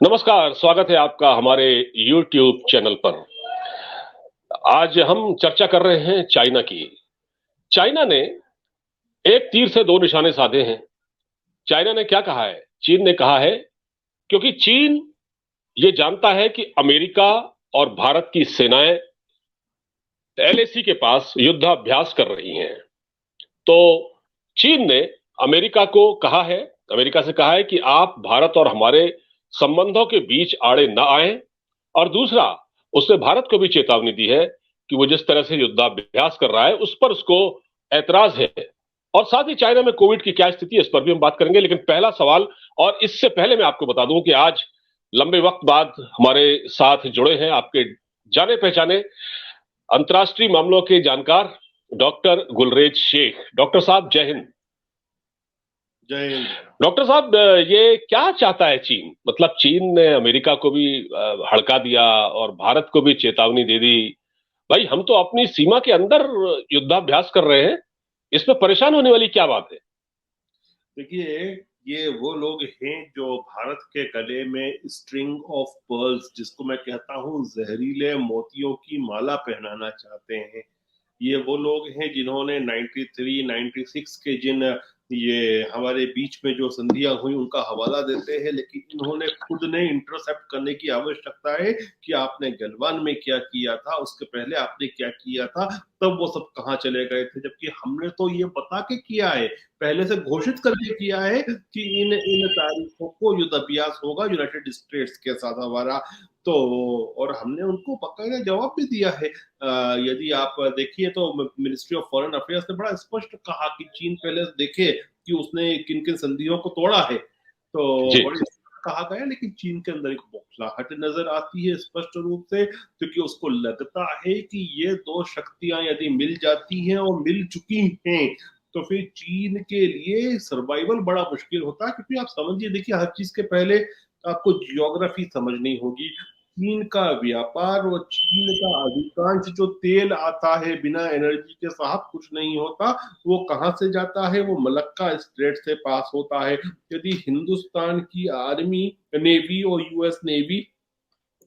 नमस्कार, स्वागत है आपका हमारे YouTube चैनल पर। आज हम चर्चा कर रहे हैं चाइना की। चाइना ने एक तीर से दो निशाने साधे हैं। चाइना ने क्या कहा है? चीन ने कहा है, क्योंकि चीन ये जानता है कि अमेरिका और भारत की सेनाएं एलएसी के पास युद्धाभ्यास कर रही हैं। तो चीन ने अमेरिका को कहा है, अमेरिका से कहा है कि आप भारत और हमारे संबंधों के बीच आड़े न आए। और दूसरा, उसने भारत को भी चेतावनी दी है कि वो जिस तरह से युद्धाभ्यास कर रहा है उस पर उसको ऐतराज है। और साथ ही चाइना में कोविड की क्या स्थिति है इस पर भी हम बात करेंगे। लेकिन पहला सवाल, और इससे पहले मैं आपको बता दूं कि आज लंबे वक्त बाद हमारे साथ जुड़े हैं आपके जाने पहचाने अंतर्राष्ट्रीय मामलों के जानकार डॉक्टर गुलरेज शेख। डॉक्टर साहब, जय हिंद। जय हिंद। डॉक्टर साहब, ये क्या चाहता है चीन? मतलब चीन ने अमेरिका को भी हड़का दिया और भारत को भी चेतावनी दे दी। भाई, हम तो अपनी सीमा के अंदर युद्धाभ्यास कर रहे हैं, इसमें परेशान होने वाली क्या बात है? देखिए, ये वो लोग हैं जो भारत के गले में स्ट्रिंग ऑफ पर्ल्स, जिसको मैं कहता हूँ जहरीले मोतियों की माला पहनाना चाहते हैं। ये वो लोग हैं जिन्होंने 93, 96 के जिन ये हमारे बीच में जो संधियां हुई उनका हवाला देते हैं, लेकिन इन्होंने खुद ने इंटरसेप्ट करने की आवश्यकता है कि आपने गलवान में क्या किया था, उसके पहले आपने क्या किया था, तब वो सब कहाँ चले गए थे। जबकि हमने तो ये बता के किया है, पहले से घोषित करके किया है कि इन इन तारीखों को युद्ध अभ्यास होगा यूनाइटेड स्टेट्स के साथ हमारा। तो और हमने उनको बाकायदा जवाब भी दिया है। यदि आप देखिए तो मिनिस्ट्री ऑफ फॉरेन अफेयर्स ने बड़ा स्पष्ट कहा कि चीन पहले देखे कि उसने किन किन संधियों को तोड़ा है। तो जी। बड़े कहा गया, लेकिन चीन के अंदर एक बौखलाहट नजर आती है स्पष्ट रूप से, क्योंकि उसको लगता है कि ये दो शक्तियां यदि मिल जाती हैं और मिल चुकी हैं तो फिर चीन के लिए सर्वाइवल बड़ा मुश्किल होता है। क्योंकि आप समझिए, देखिए, हर चीज के पहले आपको जियोग्राफी समझनी होगी। चीन का व्यापार और चीन का अधिकांश जो तेल आता है बिना एनर्जी के साहब कुछ नहीं होता। वो कहाँ से जाता है? वो मलक्का स्ट्रेट से पास होता है। यदि हिंदुस्तान की आर्मी, नेवी और यूएस नेवी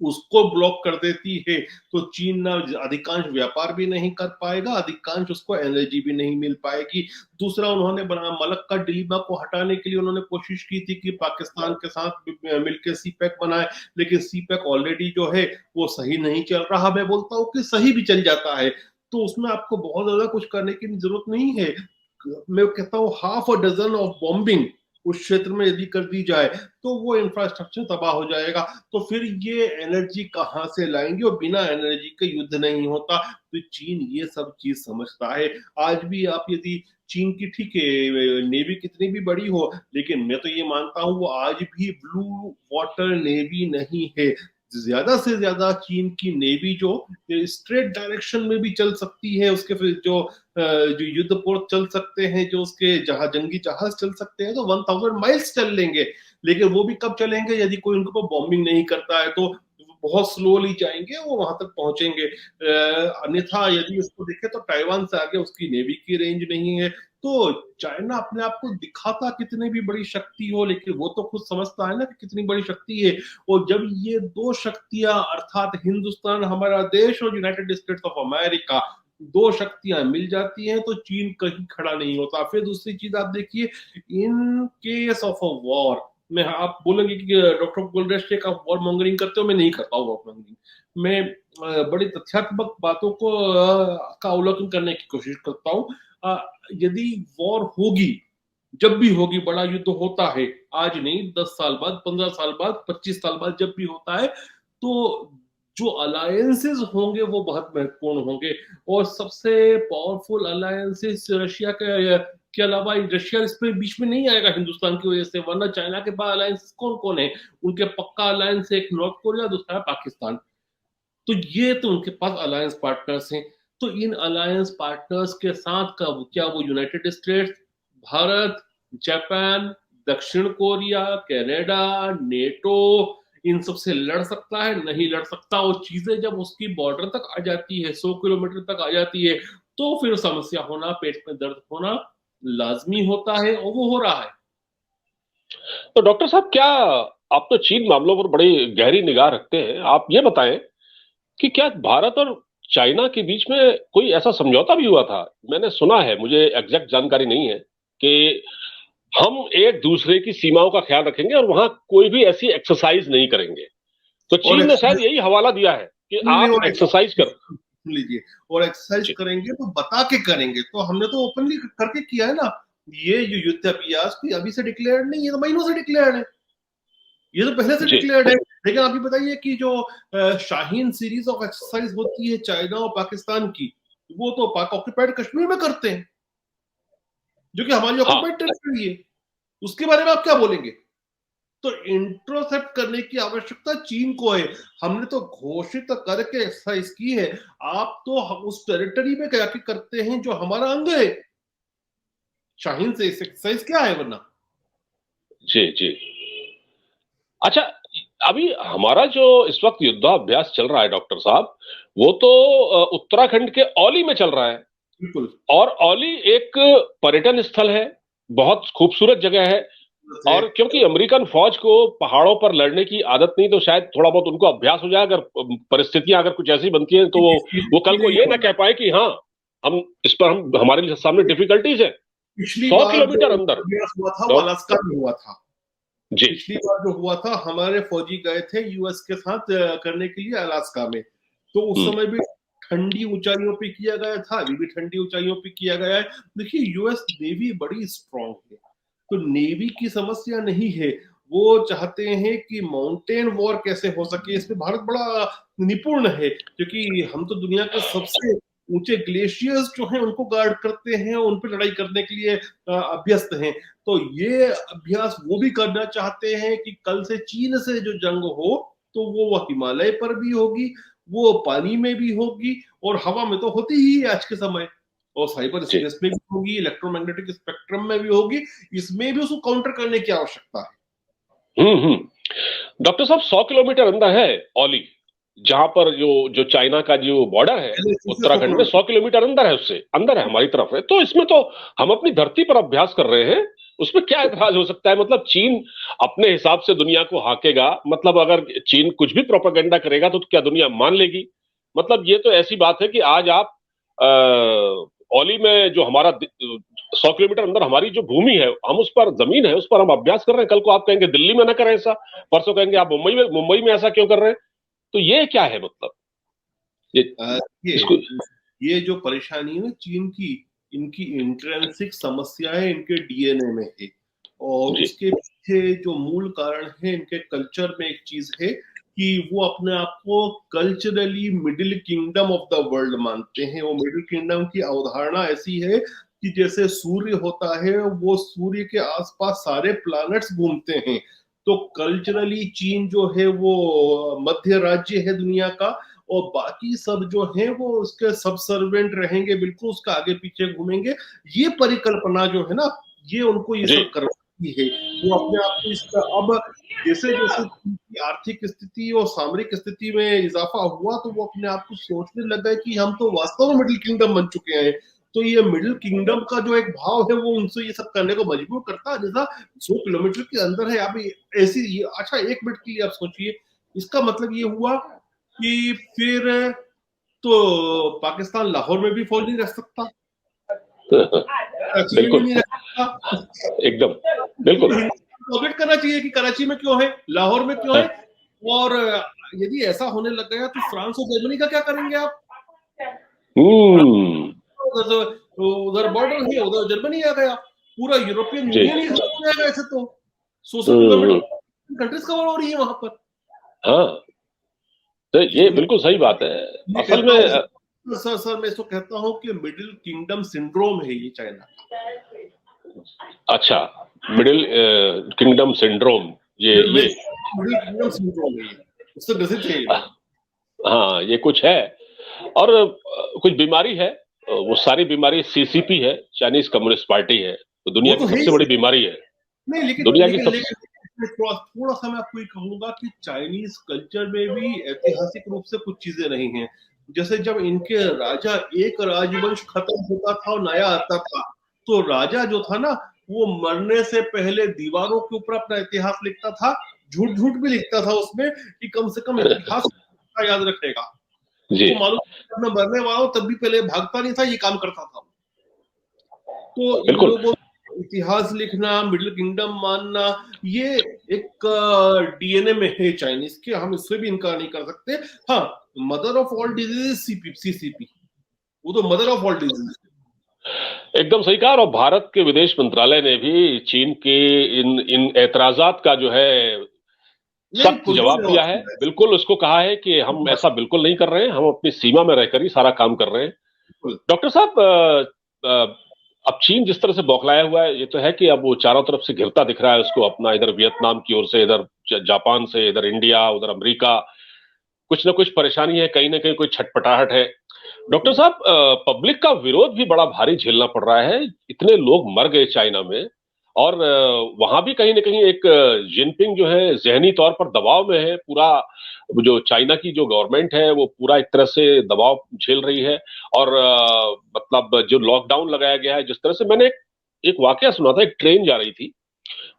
उसको ब्लॉक कर देती है तो चीन ना अधिकांश व्यापार भी नहीं कर पाएगा, अधिकांश उसको एनर्जी भी नहीं मिल पाएगी। दूसरा, उन्होंने बना मलक्का डिलीमा को हटाने के लिए उन्होंने कोशिश की थी कि पाकिस्तान के साथ मिलकर सीपैक बनाए, लेकिन सीपैक ऑलरेडी जो है वो सही नहीं चल रहा। मैं बोलता हूँ कि सही भी चल जाता है तो उसमें आपको बहुत ज्यादा कुछ करने की जरूरत नहीं है। मैं कहता हूँ half a dozen of bombing उस क्षेत्र में यदि कर दी जाए तो वो इंफ्रास्ट्रक्चर तबाह हो जाएगा। तो फिर ये एनर्जी कहाँ से लाएंगे? और बिना एनर्जी के युद्ध नहीं होता। तो चीन ये सब चीज समझता है। आज भी आप यदि चीन की, ठीक है, नेवी कितनी भी बड़ी हो, लेकिन मैं तो ये मानता हूँ वो आज भी ब्लू वाटर नेवी नहीं है। ज्यादा से ज्यादा चीन की नेवी जो स्ट्रेट डायरेक्शन में भी चल सकती है, उसके फिर जो युद्ध पोत चल सकते हैं, जो उसके जहाज, जंगी जहाज चल सकते हैं, तो 1000 माइल्स चल लेंगे। लेकिन वो भी कब चलेंगे? यदि कोई उनको बॉम्बिंग नहीं करता है तो बहुत स्लोली जाएंगे, वो वहां तक पहुंचेंगे। अन्यथा यदि उसको देखे तो ताइवान से आगे उसकी नेवी की रेंज नहीं है। तो चाइना अपने आप को दिखाता कितनी भी बड़ी शक्ति हो, लेकिन वो तो खुद समझता है ना कि कितनी बड़ी शक्ति है। और जब ये दो शक्तियां, अर्थात हिंदुस्तान हमारा देश और यूनाइटेड स्टेट्स ऑफ अमेरिका, दो शक्तियां मिल जाती हैं तो चीन कहीं खड़ा नहीं होता। फिर दूसरी चीज आप देखिए, in case of a war में आप बोलेंगे कि डॉक्टर गुलरेज शेख आप वॉर मॉन्गरिंग करते हो। मैं नहीं करता हूँ वॉर मॉन्गरिंग। मैं बड़ी तथ्यात्मक बातों को का अवलोकन करने की कोशिश करता हूँ। यदि वॉर होगी, जब भी होगी, बड़ा युद्ध होता है, आज नहीं, 10 साल बाद, 15 साल बाद, 25 साल बाद जब भी होता है, तो जो अलायंसेस होंगे वो बहुत महत्वपूर्ण होंगे। और सबसे पावरफुल अलायंसेस रशिया के अलावा, रशिया इसमें बीच में नहीं आएगा हिंदुस्तान की वजह से, वरना चाइना के पास अलायंसेस कौन कौन है? उनके पक्का अलायंस, एक नॉर्थ कोरिया, दूसरा है पाकिस्तान। तो ये तो उनके पास अलायंस पार्टनर्स हैं। तो इन अलायंस पार्टनर्स के साथ का क्या वो यूनाइटेड स्टेट्स, भारत, जापान, दक्षिण कोरिया, कनाडा, नेटो, इन सब से लड़ सकता है? नहीं लड़ सकता। और चीजें जब उसकी बॉर्डर तक आ जाती है, 100 किलोमीटर तक आ जाती है, तो फिर समस्या होना, पेट में दर्द होना लाजमी होता है, और वो हो रहा है। तो डॉक्टर साहब, क्या आप तो चीन मामलों पर बड़ी गहरी निगाह रखते हैं, आप ये बताएं कि क्या भारत और चाइना के बीच में कोई ऐसा समझौता भी हुआ था? मैंने सुना है, मुझे एग्जैक्ट जानकारी नहीं है, कि हम एक दूसरे की सीमाओं का ख्याल रखेंगे और वहां कोई भी ऐसी एक्सरसाइज नहीं करेंगे। तो और चीन ने शायद यही हवाला दिया है कि आप और एक्सरसाइज कर। सुन लीजिए, और एक्सरसाइज जी करेंगे तो बता के करेंगे, तो हमने तो ओपनली करके किया है ना। ये जो युद्ध अभ्यास कोई अभी से डिक्लेयर्ड नहीं है, तो महीनों से डिक्लेयर्ड है, ये तो पहले से जी डिक्लेयर्ड है। लेकिन आप ये बताइए कि जो शाहीन सीरीज ऑफ एक्सरसाइज होती है चाइना और पाकिस्तान की, वो तो पाक ऑक्युपाइड कश्मीर में करते हैं, जो कि हमारी हाँ ऑक्युपाइड टेरिटरी है। उसके बारे में आप क्या बोलेंगे? तो इंटरसेप्ट करने की आवश्यकता चीन को है। हमने तो घोषित करके एक्सरसाइज की है, आप तो उस टेरिटरी में क्या करते हैं जो हमारा अंग है। शाहीन से एक्सरसाइज क्या है वरना? जी जी। अच्छा, अभी हमारा जो इस वक्त युद्धाभ्यास चल रहा है डॉक्टर साहब, वो तो उत्तराखंड के औली में चल रहा है। बिल्कुल। और औली एक पर्यटन स्थल है, बहुत खूबसूरत जगह है। और क्योंकि अमेरिकन फौज को पहाड़ों पर लड़ने की आदत नहीं, तो शायद थोड़ा बहुत उनको अभ्यास हो जाए। अगर परिस्थितियां अगर कुछ ऐसी बनती हैं तो वो कल को ये ना कह पाए कि हाँ, हम इस पर हम हमारे सामने डिफिकल्टीज है। पिछली 100 बार जो किलोमीटर अंदर। अभ्यास हुआ था वो तो अलास्का में हुआ था। जी पिछली बार जो हुआ था, हमारे फौजी गए थे यूएस के साथ करने के लिए अलास्का में, तो उस समय भी ठंडी ऊंचाइयों पे किया गया था, अभी भी ठंडी ऊंचाइयों पे किया गया है। देखिए, यूएस नेवी बड़ी स्ट्रांग है, तो नेवी की समस्या नहीं है। वो चाहते हैं कि माउंटेन वॉर कैसे हो सके, इसमें भारत बड़ा निपुण है, क्योंकि हम तो दुनिया के सबसे ऊंचे ग्लेशियर्स जो हैं उनको गार्ड करते हैं, उन पर लड़ाई करने के लिए अभ्यस्त हैं। तो ये अभ्यास वो भी करना चाहते हैं कि कल से चीन से जो जंग हो, तो वो हिमालय पर भी होगी, वो पानी में भी होगी, और हवा में तो होती ही है आज के समय, और साइबर जी। स्पेस में भी होगी, इलेक्ट्रोमैग्नेटिक स्पेक्ट्रम में भी होगी। इसमें भी उसको काउंटर करने की आवश्यकता है। हम्म। डॉक्टर साहब, 100 किलोमीटर अंदर है औली, जहां पर जो जो चाइना का जो बॉर्डर है LAC से 100 उत्तराखंड में, 100 किलोमीटर किलोमीटर अंदर है, उससे अंदर है, हमारी तरफ है। तो इसमें तो हम अपनी धरती पर अभ्यास कर रहे हैं, उसमें क्या एतराज हो सकता है? मतलब चीन अपने हिसाब से दुनिया को हाकेगा, मतलब अगर चीन कुछ भी प्रोपेगेंडा करेगा तो क्या दुनिया मान लेगी? मतलब ये तो ऐसी बात है कि आज आप औली में जो हमारा 100 किलोमीटर अंदर हमारी जो भूमि है, हम उस पर जमीन है, उस पर हम अभ्यास कर रहे हैं। कल को आप कहेंगे दिल्ली में ना करें ऐसा, परसों कहेंगे आप मुंबई में ऐसा क्यों कर रहे हैं? तो ये क्या है मतलब? ये ये इसको। ये जो परेशानी है ना चीन की, इनकी इंट्रेंसिक समस्याएं इनके डीएनए में है, और जी उसके पीछे जो मूल कारण है इनके कल्चर में एक चीज है कि वो अपने आप को culturally middle kingdom of the world मानते हैं। वो मिडिल किंगडम की अवधारणा ऐसी है कि जैसे सूर्य होता है, वो सूर्य के आसपास सारे प्लैनेट्स घूमते हैं। तो कल्चरली चीन जो है वो मध्य राज्य है दुनिया का, और बाकी सब जो है वो उसके सबसर्वेंट रहेंगे, बिल्कुल उसका आगे पीछे घूमेंगे। ये परिकल्पना जो है ना, ये उनको ये जी सब करवाती है। वो अपने आप को इसका अब जैसे जैसे आर्थिक स्थिति और सामरिक स्थिति में इजाफा हुआ, तो वो अपने आप को सोचने लगा है कि हम तो वास्तव में मिडिल किंगडम बन चुके हैं। तो ये मिडिल किंगडम का जो एक भाव है वो उनसे ये सब करने को मजबूर करता है। जैसा 100 किलोमीटर के अंदर है, अभी ऐसी अच्छा, एक मिनट के लिए आप सोचिए, इसका मतलब ये हुआ कि फिर तो पाकिस्तान लाहौर में भी फौज नहीं रख सकता, कराची में भी बिल्कुल, नहीं रख सकता। एकदम बिल्कुल। ऑब्जेक्ट करना चाहिए कि कराची में क्यों है, लाहौर में क्यों है। और यदि ऐसा होने लग गया तो फ्रांस और जर्मनी का क्या करेंगे आप? हम्म। उधर बॉर्डर है, उधर जर्मनी आ गया, पूरा यूरोपियन जी। यूनियन ही खत्म हो जाएगा ऐसे तो। 100 किलोमीटर हम्म। कंट्रीज कवर हो रही है वहां पर। हाँ, तो ये बिल्कुल सही बात है। मैं असल कहता में हूँ सर मैं इसको कहता हूँ कि मिडिल किंगडम सिंड्रोम है ये चाइना अच्छा, मिडिल किंगडम सिंड्रोम, ये का। ये मिडिल किंगडम सिंड्रोम है ये, उससे ग्रसित है ये लोग। हाँ, ये कुछ है। और कुछ बीमारी है, वो सारी बीमारी सीसीपी है, चाइनीज कम्युनिस्ट पार्टी है, तो वो दुनिया तो की है सबसे ही। बड़ी बीमारी है। नहीं, लेकिन दुनिया की लेकिन सब। लेकिन थोड़ा सा मैं आपको ये कहूंगा कि चाइनीज कल्चर में भी ऐतिहासिक रूप से कुछ चीजें रही हैं। जैसे जब इनके राजा, एक राजवंश खत्म होता था और नया आता था, तो राजा जो था ना, वो मरने से पहले दीवारों के ऊपर अपना इतिहास लिखता था झूठ झूठ भी लिखता था उसमें कि कम से कम इतिहास का याद रखेगा। जी उसको मालूम जब मैं मरने वाला हूं तब भी पहले भागता नहीं था, ये काम करता था। तो इन बिल्कुल। लोगों इतिहास लिखना, मिडिल किंगडम मानना, ये एक डीएनए में है चाइनीज के, हम इससे भी इनकार नहीं कर सकते। हाँ, mother of all disease CCP, वो तो मदर ऑफ ऑल डिजीज। एकदम सही कहा। और भारत के विदेश मंत्रालय ने भी चीन के इन इन ऐतराजात का जो है नहीं, सख्त पुरजोर जवाब जवाब दिया है। दिया है। बिल्कुल उसको कहा है कि हम ऐसा बिल्कुल नहीं कर रहे हैं, हम अपनी सीमा में रहकर ही सारा काम कर रहे हैं। बिल्कुल। डॉक्टर साहब, अब चीन जिस तरह से बौखलाया हुआ है, ये तो है कि अब वो चारों तरफ से घिरता दिख रहा है उसको अपना, इधर वियतनाम की ओर से, इधर जापान से, इधर इंडिया, उधर अमेरिका। कुछ ना कुछ परेशानी है, कहीं ना कहीं कोई छटपटाहट है। डॉक्टर साहब, पब्लिक का विरोध भी बड़ा भारी झेलना पड़ रहा है। इतने लोग मर गए चाइना में, और वहां भी कहीं ना कहीं एक जिनपिंग जो है जहनी तौर पर दबाव में है। पूरा जो चाइना की जो गवर्नमेंट है वो पूरा एक तरह से दबाव झेल रही है। और मतलब जो लॉकडाउन लगाया गया है, जिस तरह से मैंने एक वाकया सुना था, एक ट्रेन जा रही थी,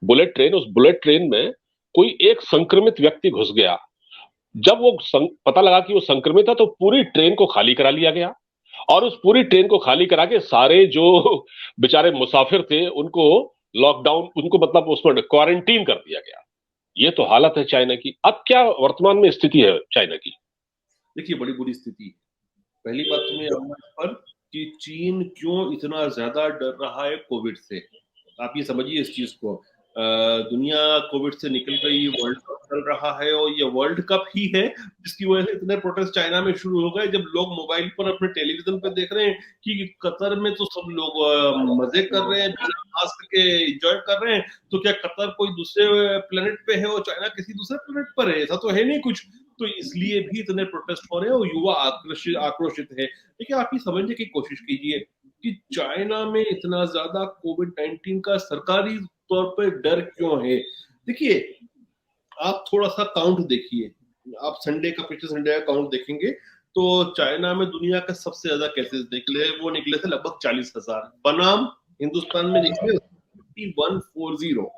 बुलेट ट्रेन। उस बुलेट ट्रेन में कोई एक संक्रमित व्यक्ति घुस गया। जब वो पता लगा कि वो संक्रमित है, तो पूरी ट्रेन को खाली करा लिया गया। और उस पूरी ट्रेन को खाली करा के सारे जो बेचारे मुसाफिर थे उनको लॉकडाउन, उनको मतलब उसमें क्वारंटीन कर दिया गया। ये तो हालत है चाइना की। अब क्या वर्तमान में स्थिति है चाइना की? देखिए, बड़ी बुरी स्थिति है। पहली बात तो मैं आऊंगा इस पर कि चीन क्यों इतना ज्यादा डर रहा है कोविड से। आप ये समझिए इस चीज को। दुनिया कोविड से निकल गई, वर्ल्ड कप चल रहा है, और ये वर्ल्ड कप ही है जिसकी वजह से इतने प्रोटेस्ट चाइना में शुरू हो गए। जब लोग मोबाइल पर अपने टेलीविजन पर देख रहे हैं कि कतर में तो सब लोग मजे कर रहे हैं, बिना मास्क के एंजॉय कर रहे हैं, तो क्या कतर कोई दूसरे प्लेनेट पे है और चाइना किसी दूसरे प्लेनेट पर है? ऐसा तो है नहीं कुछ। तो इसलिए भी इतने प्रोटेस्ट हो रहे हैं और युवा आक्रोशित है। लेकिन आप ये समझने की कोशिश कीजिए कि चाइना में इतना ज्यादा कोविड-19 का सरकारी तौर पे डर क्यों है। देखिए, आप थोड़ा सा काउंट देखिए। आप संडे का, पिछले संडे का काउंट देखेंगे तो चाइना में दुनिया का सबसे ज्यादा केसेस निकले, वो निकले थे लगभग 40,000 बनाम हिंदुस्तान में निकले 140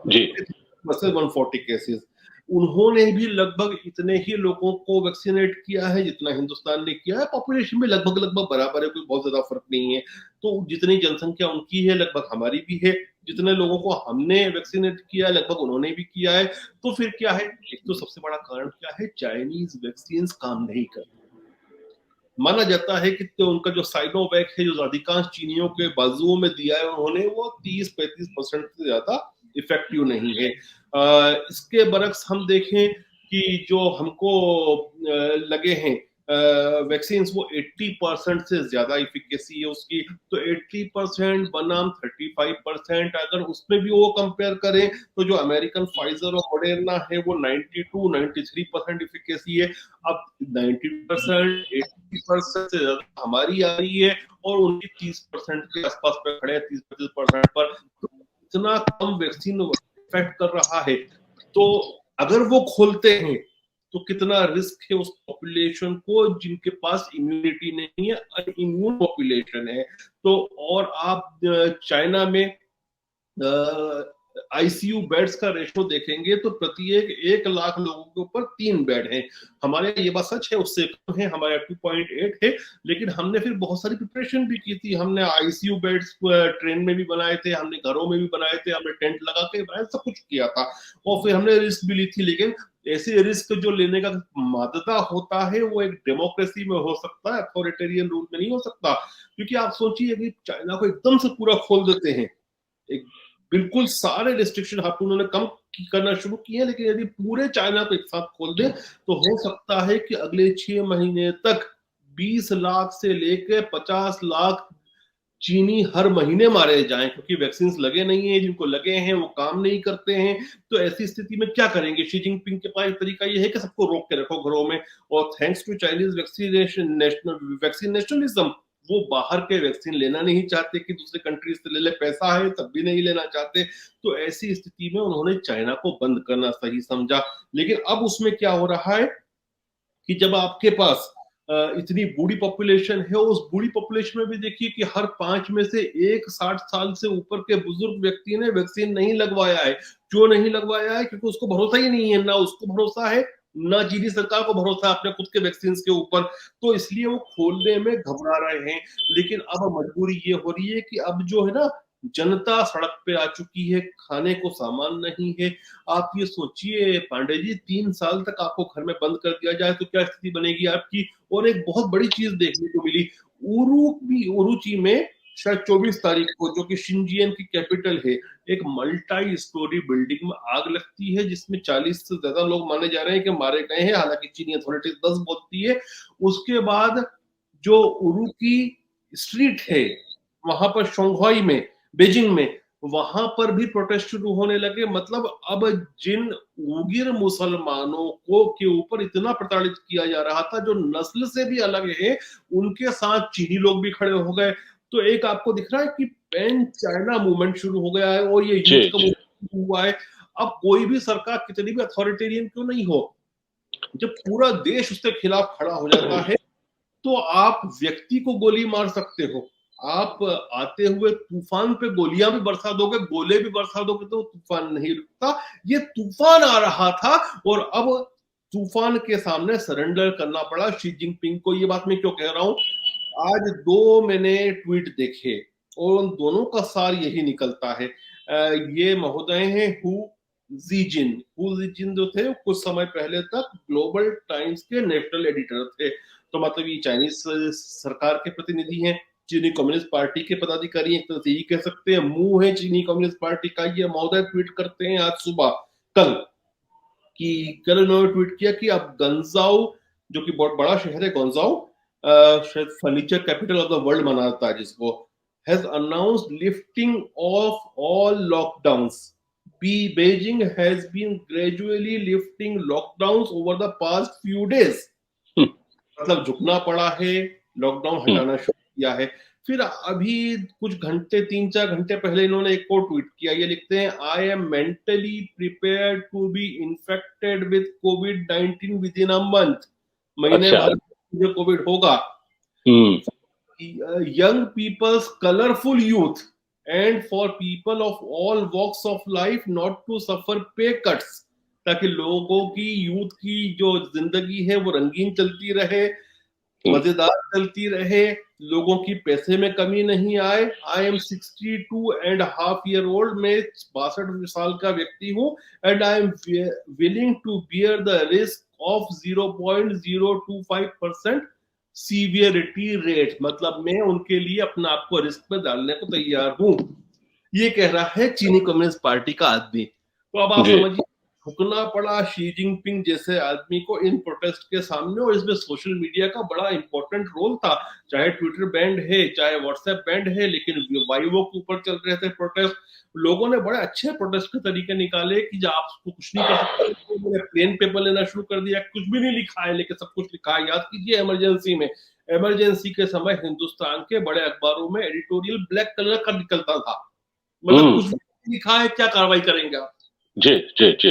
जी। 140 केसेस। उन्होंने भी लगभग इतने ही लोगों को वैक्सीनेट किया है जितना हिंदुस्तान ने किया है। पॉपुलेशन में लगभग लगभग बराबर है, कोई बहुत ज्यादा फर्क नहीं है। तो जितनी जनसंख्या उनकी है लगभग हमारी भी है। जितने लोगों को हमने वैक्सीनेट किया लगभग उन्होंने भी किया है। तो फिर क्या है? एक तो सबसे बड़ा कारण क्या है? चाइनीज वैक्सीन काम नहीं करती। माना जाता है कि तो उनका जो साइनोवैक है, जो अधिकांश चीनियों के बाजुओं में दिया है उन्होंने, वो 30-35% से ज्यादा इफेक्टिव नहीं है। इसके बरक्स हम देखें कि जो हमको लगे हैं वैक्सीन, वो 80% से ज्यादा इफिकेसी है उसकी। तो 80% बनाम 35%, अगर उसमें भी वो कंपेयर करें तो जो अमेरिकन फाइजर और मॉडर्ना है वो 92-93% इफिकेसी है। अब 90%, 80% से ज्यादा हमारी आ रही है और उनकी 30% के आसपास पे खड़े हैं, 30-35% पर। तो इतना कम वैक्सीन इफेक्ट कर रहा है, तो अगर वो खोलते हैं तो कितना रिस्क है उस पॉपुलेशन को जिनके पास इम्यूनिटी नहीं है, अनइम्यून पॉपुलेशन है। तो और आप चाइना में आईसीयू बेड्स का रेशो देखेंगे तो प्रत्येक 1 लाख लोगों के ऊपर 3 बेड हैं। हमारे ये बात सच है, उससे कम है, हमारे 2.8 है। लेकिन हमने फिर बहुत सारी प्रिपरेशन भी की थी। हमने आईसीयू बेड्स ट्रेन में भी बनाए थे, हमने घरों में भी बनाए थे, हमने टेंट लगा के बनाए, सब कुछ किया था। और फिर हमने रिस्क भी ली थी। लेकिन ऐसे रिस्क जो लेने का माध्यता होता है वो एक डेमोक्रेसी में हो सकता है, अथॉरिटेरियन रूल में नहीं हो सकता। क्योंकि आप सोचिए कि चाइना को एकदम से पूरा खोल देते हैं, एक बिल्कुल सारे रिस्ट्रिक्शन आप उन्होंने कम करना शुरू किए हैं, लेकिन यदि पूरे चाइना को एक साथ खोल दे तो हो सकता है कि अगले 6 महीने तक 20 लाख से लेकर 50 लाख चीनी हर महीने मारे जाएं, क्योंकि वैक्सीन लगे नहीं है, जिनको लगे हैं वो काम नहीं करते हैं। तो ऐसी स्थिति में क्या करेंगे? शी जिनपिंग के पास तरीका ये है कि सबको रोक के रखो घरों में। और थैंक्स टू चाइनीज वैक्सीनेशनलिज्म, वो बाहर के वैक्सीन लेना नहीं चाहते कि दूसरे कंट्रीज से ले ले, पैसा है तब भी नहीं लेना चाहते। तो ऐसी स्थिति में उन्होंने चाइना को बंद करना सही समझा। लेकिन अब उसमें क्या हो रहा है कि जब आपके पास इतनी बूढ़ी पॉपुलेशन है, उस बूढ़ी पॉपुलेशन में भी देखिए कि हर 5 में से एक 60 साल से ऊपर के बुजुर्ग व्यक्ति ने वैक्सीन नहीं लगवाया है। क्यों नहीं लगवाया है? क्योंकि उसको भरोसा ही नहीं है, ना उसको भरोसा है, ना चीनी सरकार को भरोसा है अपने खुद के वैक्सीन के ऊपर, तो इसलिए वो खोलने में घबरा रहे हैं। लेकिन अब मजबूरी ये हो रही है कि अब जो है ना, जनता सड़क पे आ चुकी है, खाने को सामान नहीं है। आप ये सोचिए पांडे जी, 3 साल तक आपको घर में बंद कर दिया जाए तो क्या स्थिति बनेगी आपकी। और एक बहुत बड़ी चीज देखने को मिली, उरुची में शायद 24 तारीख को, जो कि शिनजियन की कैपिटल है, एक मल्टी स्टोरी बिल्डिंग में आग लगती है, जिसमें 40 से ज्यादा लोग माने जा रहे हैं कि मारे गए हैं, हालांकि चीनी अथॉरिटीज 10 बोलती है। उसके बाद जो उरुकी स्ट्रीट है वहां पर, शंघाई में, बीजिंग में, वहां पर भी प्रोटेस्ट शुरू होने लगे। मतलब अब जिन उगिर मुसलमानों को के ऊपर इतना प्रताड़ित किया जा रहा था, जो नस्ल से भी अलग है, उनके साथ चीनी लोग भी खड़े हो गए। तो एक आपको दिख रहा है कि पैन चाइना मूवमेंट शुरू हो गया है, और ये जी यूथ का जी मूवमेंट हुआ है। अब कोई भी सरकार कितनी भी अथॉरिटेरियन क्यों नहीं हो, जब पूरा देश उसके खिलाफ खड़ा हो जाता है, तो आप व्यक्ति को गोली मार सकते हो, आप आते हुए तूफान पे गोलियां भी बरसा दोगे, गोले भी बरसा दोगे, तो तूफान नहीं रुकता। ये तूफान आ रहा था, और अब तूफान के सामने सरेंडर करना पड़ा शी जिनपिंग को। ये बात मैं क्यों कह रहा हूं, आज 2 मैंने ट्वीट देखे, और उन दोनों का सार यही निकलता है। ये महोदय हैं हु जीजिन जो थे, कुछ समय पहले तक ग्लोबल टाइम्स के नेशनल एडिटर थे। तो मतलब ये चाइनीज सरकार के प्रतिनिधि हैं, चीनी कम्युनिस्ट पार्टी के पदाधिकारी, एक तरह से यही कह सकते हैं, मुंह है चीनी कम्युनिस्ट पार्टी का। ये महोदय ट्वीट करते हैं आज सुबह, कल कल उन्होंने ट्वीट किया कि अब गंजाओ, जो कि बहुत बड़ा शहर है गंजाओ, शायद furniture capital of the world माना जाता है जिसको, has announced lifting of all lockdowns. Beijing has been gradually lifting lockdowns over the past few days. मतलब झुकना पड़ा है, लॉकडाउन हटाना शुरू किया है। फिर अभी कुछ घंटे, 3-4 घंटे पहले इन्होंने एक और ट्वीट किया, ये लिखते हैं, I am mentally prepared to be infected with COVID-19 within a month. महीने अच्छा भर मुझे कोविड होगा। Young people's colorful youth and for people of all walks of life not to suffer pay cuts, ताकि लोगों की, youth की जो जिंदगी है वो रंगीन चलती रहे, मजेदार चलती रहे, लोगों की पैसे में कमी नहीं आए। आई एम 62.5 year old, मैं 62 साल का व्यक्ति हूँ, and I am willing to bear the risk of 0.025% severity rate. मतलब मैं उनके लिए अपना आप को रिस्क में डालने को तैयार हूं, ये कह रहा है चीनी कम्युनिस्ट पार्टी का आदमी। तो अब आप समझिए, झुकना पड़ा शी जिनपिंग जैसे आदमी को इन प्रोटेस्ट के सामने, और इसमें सोशल मीडिया का बड़ा इंपॉर्टेंट रोल था। चाहे ट्विटर बैंड है, चाहे व्हाट्सएप बैंड है, लेकिन वाइवो के ऊपर चल रहे थे प्रोटेस्ट। लोगों ने बड़े अच्छे प्रोटेस्ट के तरीके निकाले कि जब आप कुछ नहीं कर सकते, तो प्लेन पेपर लेना शुरू कर दिया, कुछ भी नहीं लिखा है लेकिन सब कुछ लिखा है। याद कीजिए इमरजेंसी के समय हिंदुस्तान के बड़े अखबारों में एडिटोरियल ब्लैक कलर का निकलता था, मतलब कुछ भी लिखा है, क्या कार्रवाई करेंगे आप। जी जी जी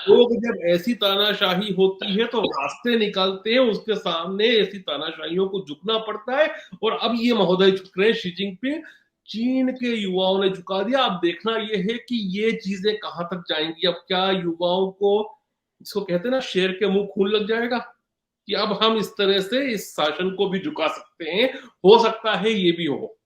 लोग जब ऐसी तानाशाही होती है तो रास्ते निकालते हैं, उसके सामने ऐसी तानाशाहियों को झुकना पड़ता है। और अब ये महोदय झुक रहे हैं, शी जिनपिंग, चीन के युवाओं ने झुका दिया। अब देखना ये है कि ये चीजें कहां तक जाएंगी। अब क्या युवाओं को, इसको कहते हैं ना, शेर के मुंह खून लग जाएगा, कि अब हम इस तरह से इस शासन को भी झुका सकते हैं। हो सकता है ये भी हो।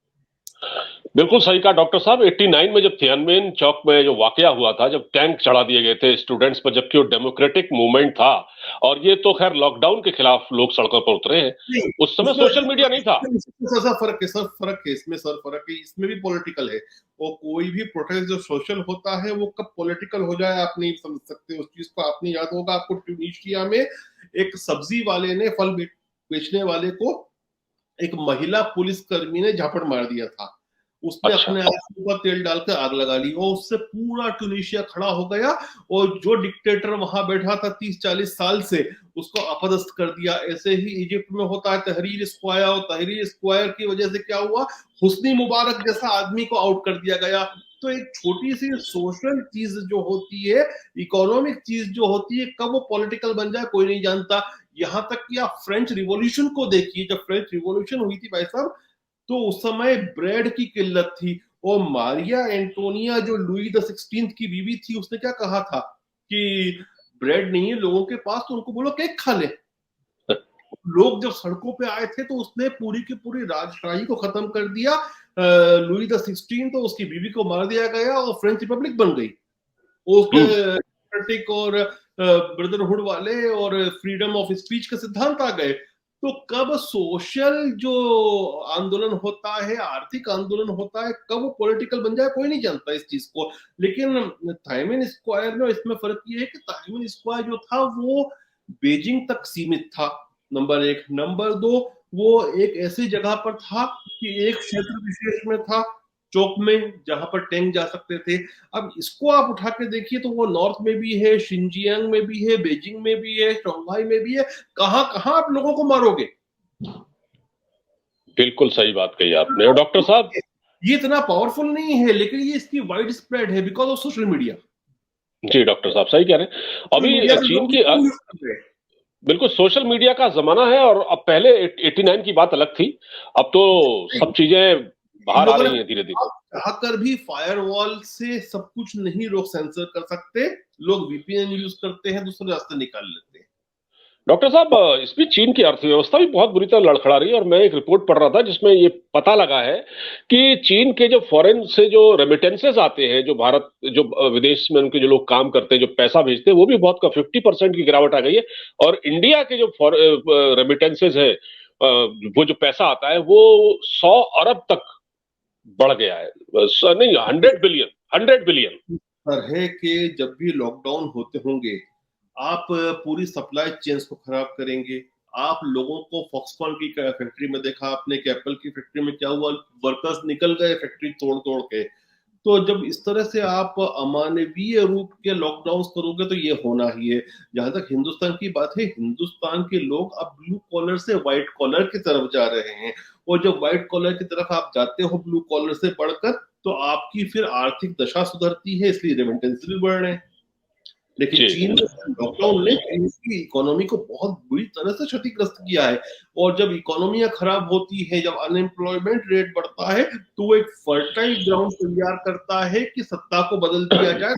बिल्कुल सही कहा डॉक्टर साहब। 89 में जब तियानमेन चौक में जो वाकया हुआ था, जब टैंक चढ़ा दिए गए थे स्टूडेंट्स पर, जबकि वो डेमोक्रेटिक मूवमेंट था, और ये तो खैर लॉकडाउन के खिलाफ लोग सड़कों पर उतरे हैं, उस समय सोशल मीडिया नहीं था। सर फर्क है, सर फर्क है इसमें, सर फर्क है इसमें भी पॉलिटिकल है। वो कोई भी प्रोटेस्ट जो सोशल होता है वो कब पॉलिटिकल हो जाए आप नहीं समझ सकते उस चीज को। आपने याद होगा आपको, ट्यूनीशिया में एक सब्जी वाले ने, फल बेचने वाले को, एक महिला पुलिस कर्मी ने झापड़ मार दिया था। उसने अपने आप के ऊपर तेल डालकर आग लगा ली, और उससे पूरा ट्यूनीशिया खड़ा हो गया। और जो डिक्टेटर वहां बैठा था 30-40 साल से, उसको अपदस्थ कर दिया। ऐसे ही इजिप्ट में होता है तहरीर स्क्वायर, और तहरीर स्क्वायर की वजह से क्या हुआ, हुस्नी मुबारक जैसा आदमी को आउट कर दिया गया। तो एक छोटी सी सोशल चीज जो होती है, इकोनॉमिक चीज जो होती है, कब वो पॉलिटिकल बन जाए कोई नहीं जानता। यहां तक कि आप फ्रेंच रिवॉल्यूशन को देखिए, जब फ्रेंच रिवॉल्यूशन हुई थी भाई साहब, तो उस समय ब्रेड की किल्लत थी, और मारिया एंटोनिया जो लुई द 16 की बीवी थी, उसने क्या कहा था कि ब्रेड नहीं है लोगों के पास तो उनको बोलो केक खा ले। लोग जब सड़कों पे आए थे तो उसने पूरी की पूरी राजशाही को खत्म कर दिया। लुई द 16 तो उसकी बीवी को मार दिया गया और फ्रेंच रिपब्लिक बन गई। उसके डेमोक्रेटिक और ब्रदरहुड वाले और फ्रीडम ऑफ स्पीच के सिद्धांत आ गए। तो कब सोशल जो आंदोलन होता है, आर्थिक आंदोलन होता है, कब वो पॉलिटिकल बन जाए कोई नहीं जानता इस चीज को। लेकिन ताइवान स्क्वायर में इसमें फर्क ये है कि ताइवान स्क्वायर जो था वो बीजिंग तक सीमित था, नंबर एक। नंबर दो, वो एक ऐसी जगह पर था कि एक क्षेत्र विशेष में था, चौक में, जहां पर टैंक जा सकते थे। अब इसको आप उठा के देखिए तो वो नॉर्थ में भी है, शिनजियांग में भी है, बीजिंग में भी है, शंघाई में भी है। कहां कहां आप लोगों को मारोगे? बिल्कुल सही बात कही आपने। और डॉक्टर साहब, ये इतना पावरफुल नहीं है, लेकिन ये इसकी वाइड स्प्रेड है बिकॉज ऑफ सोशल मीडिया। जी डॉक्टर साहब सही कह रहे हैं। सोशल अभी मीडिया से चीन लोग की इसको यूज कर रहे हैं। बिल्कुल सोशल मीडिया का जमाना है। और अब पहले 89 की बात अलग थी, अब तो सब चीजें इन बाहर आ लोगों ने रही हैं धीरे धीरे। चाहकर भी फायरवॉल से सब कुछ नहीं लोग सेंसर कर सकते। लोग वीपीएन यूज करते हैं, दूसरे रास्ते निकाल लेते हैं। डॉक्टर साहब, इस बीच चीन की अर्थव्यवस्था भी बहुत बुरी तरह लड़खड़ा रही है। और मैं एक रिपोर्ट पढ़ रहा था जिसमें ये पता लगा है कि चीन के जो फॉरेन से जो रेमिटेंसेस आते हैं, जो भारत, जो विदेश में उनके जो लोग काम करते हैं, जो पैसा भेजते हैं, वो भी बहुत का 50% की गिरावट आ गई है। और इंडिया के जो रेमिटेंसेस है, वो जो पैसा आता है वो 100 अरब तक बढ़ गया है। नहीं, 100 बिलियन, 100 बिलियन। तरह के जब भी लॉकडाउन होते होंगे, आप पूरी सप्लाई चेन्स को खराब करेंगे। आप लोगों को फॉक्सकॉन की फैक्ट्री में देखा आपने कि एप्पल की फैक्ट्री में क्या हुआ, वर्कर्स निकल गए फैक्ट्री तोड़ तोड़ के। तो जब इस तरह से आप अमानवीय रूप के लॉकडाउन करोगे तो ये होना ही है। जहां तक हिंदुस्तान की बात है, हिंदुस्तान के लोग अब ब्लू कॉलर से व्हाइट कॉलर की तरफ जा रहे हैं। और जब व्हाइट कॉलर की तरफ आप जाते हो ब्लू कॉलर से बढ़कर, तो आपकी फिर आर्थिक दशा सुधरती है, इसलिए रेमिटेंस भी बढ़ रहे हैं। लेकिन जी चीन लॉकडाउन ने चीन की इकोनॉमी को बहुत बुरी तरह से क्षतिग्रस्त किया है। और जब इकोनॉमियां खराब होती है, जब अनएम्प्लॉयमेंट रेट बढ़ता है, तो वो एक फर्टाइल ग्राउंड तैयार करता है कि सत्ता को बदल दिया जाए।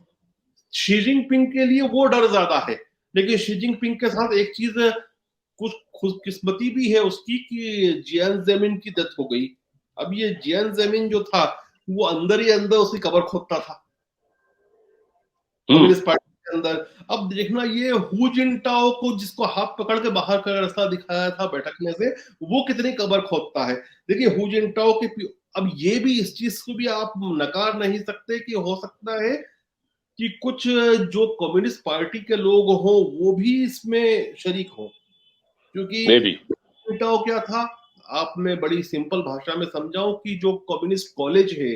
शी जिनपिंग के लिए वो डर ज्यादा है। लेकिन शी जिनपिंग के साथ एक चीज कुछ खुशकिस्मती भी है उसकी कि जियान जेमिन की डेथ हो गई। अब ये जियान जेमिन जो था वो अंदर ही अंदर उसकी कबर खोदता था कम्युनिस्ट पार्टी के अंदर। अब देखना, ये हु जिनटाओ को जिसको हाथ पकड़ के बाहर का रास्ता दिखाया था भटकने से, वो कितनी कबर खोदता है। देखिए हु जिनटाओ के अब ये भी, इस चीज को भी आप नकार नहीं सकते कि हो सकता है कि कुछ जो कम्युनिस्ट पार्टी के लोग हों वो भी इसमें शरीक हों। क्योंकि मे भी। जिनटाओ क्या था, आप मैं बड़ी सिंपल भाषा में समझाऊं कि जो कम्युनिस्ट कॉलेज है,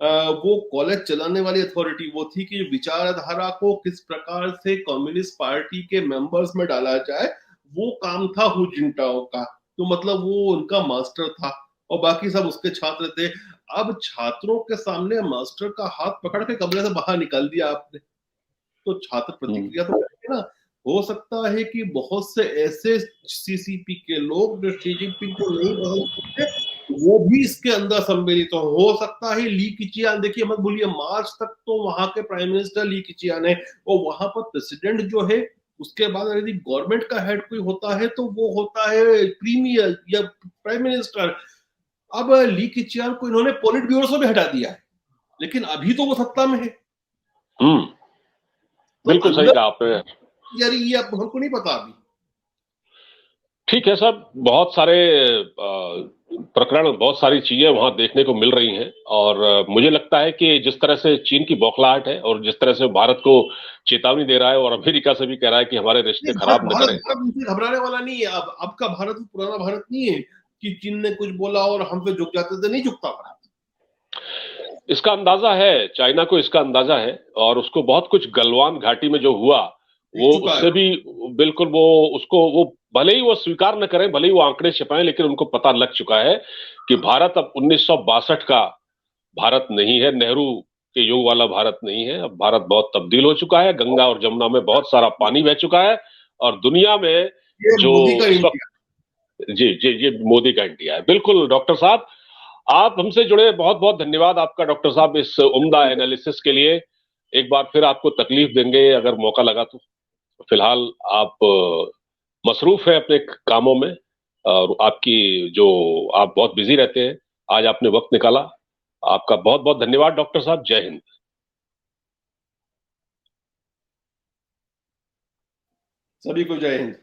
वो कॉलेज चलाने वाली अथॉरिटी वो थी कि विचारधारा को किस प्रकार से कम्युनिस्ट पार्टी के मेंबर्स में डाला जाए, वो काम था हु जिनटाओ का। तो मतलब वो उनका मास्टर था और बाकी सब उसके छात्र थे। अब छात्रों के सामने मास्टर का हाथ पकड़ के कमरे से बाहर निकाल दिया आपने, तो छात्र प्रतिक्रिया तो करेंगे ना। हो सकता है कि बहुत से ऐसे सीसीपी के लोग जो शी जिनपिंग को नहीं पसंद करते, वो भी इसके अंदर सम्मिलित हो सकता है ली किचियान, देखिए मत भूलिए मार्च तक तो वहां के प्राइम मिनिस्टर ली किचियान है। और वहां पर प्रेसिडेंट जो है, उसके बाद यदि गवर्नमेंट का हेड कोई होता है तो वो होता है प्रीमियर या प्राइम मिनिस्टर। अब ली किचियान को इन्होंने पोलिट ब्यूरो से भी हटा दिया है, लेकिन अभी तो वो सत्ता में है। तो बिल्कुल सही अंदर कहा आपने। यार ये अब हमको नहीं पता अभी। ठीक है साहब, बहुत सारे प्रकरण, बहुत सारी चीजें वहां देखने को मिल रही हैं। और मुझे लगता है कि जिस तरह से चीन की बौखलाहट है और जिस तरह से भारत को चेतावनी दे रहा है और अमेरिका से भी कह रहा है कि हमारे रिश्ते खराब न भारत करें। भारत उनसे घबराने वाला नहीं है। अब का भारत पुराना भारत नहीं है कि चीन ने कुछ बोला और हम पे झुक जाते थे, नहीं झुकता भारत। इसका अंदाजा है, चाइना को इसका अंदाजा है। और उसको बहुत कुछ गलवान घाटी में जो हुआ, वो चुका उससे है। भी बिल्कुल, वो उसको, वो भले ही वो स्वीकार न करें, भले ही वो आंकड़े छिपाएं, लेकिन उनको पता लग चुका है कि भारत अब 1962 का भारत नहीं है, नेहरू के युग वाला भारत नहीं है। अब भारत बहुत तब्दील हो चुका है, गंगा और जमुना में बहुत सारा पानी बह चुका है। और दुनिया में ये जो मोदी का इस वक्त, इंडिया। जी जी, ये मोदी का इंडिया है। बिल्कुल डॉक्टर साहब, आप हमसे जुड़े, बहुत बहुत धन्यवाद आपका डॉक्टर साहब इस उम्दा एनालिसिस के लिए। एक बार फिर आपको तकलीफ देंगे अगर मौका लगा तो। फिलहाल आप मसरूफ हैं अपने कामों में, और आपकी जो आप बहुत बिजी रहते हैं, आज आपने वक्त निकाला। आपका बहुत बहुत धन्यवाद डॉक्टर साहब। जय हिंद। सभी को जय हिंद।